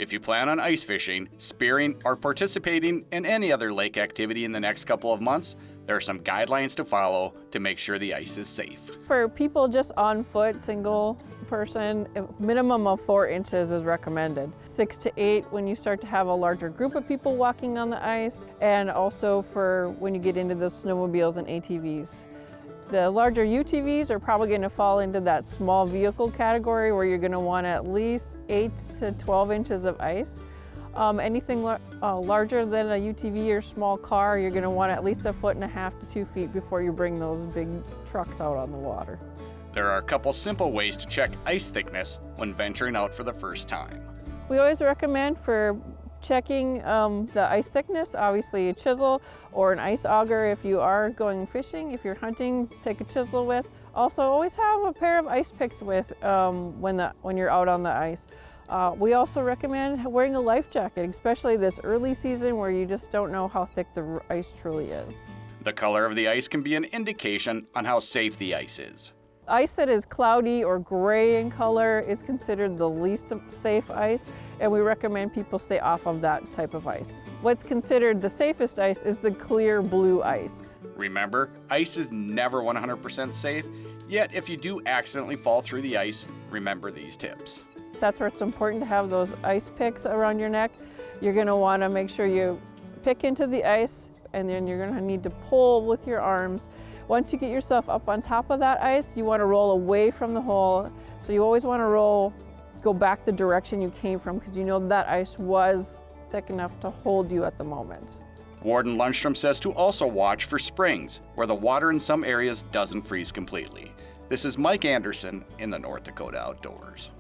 If you plan on ice fishing, spearing, or participating in any other lake activity in the next couple of months, there are some guidelines to follow to make sure the ice is safe. For people just on foot, single person, a minimum of 4 inches is recommended. 6 to 8 when you start to have a larger group of people walking on the ice, and also for when you get into the snowmobiles and ATVs. The larger UTVs are probably going to fall into that small vehicle category where you're going to want at least 8 to 12 inches of ice. Anything larger than a UTV or small car, you're going to want at least 1.5 to 2 feet before you bring those big trucks out on the water. There are a couple simple ways to check ice thickness when venturing out for the first time. We always recommend for checking the ice thickness, obviously a chisel or an ice auger if you are going fishing. If you're hunting, take a chisel with. Also, always have a pair of ice picks with when you're out on the ice. We also recommend wearing a life jacket, especially this early season where you just don't know how thick the ice truly is. The color of the ice can be an indication on how safe the ice is. Ice that is cloudy or gray in color is considered the least safe ice, and we recommend people stay off of that type of ice. What's considered the safest ice is the clear blue ice. Remember, ice is never 100% safe, yet if you do accidentally fall through the ice, remember these tips. That's where it's important to have those ice picks around your neck. You're going to want to make sure you pick into the ice, and then you're going to need to pull with your arms. Once you get yourself up on top of that ice, you want to roll away from the hole. So you always want to go back the direction you came from, because you know that ice was thick enough to hold you at the moment. Warden Lundstrom says to also watch for springs, where the water in some areas doesn't freeze completely. This is Mike Anderson in the North Dakota Outdoors.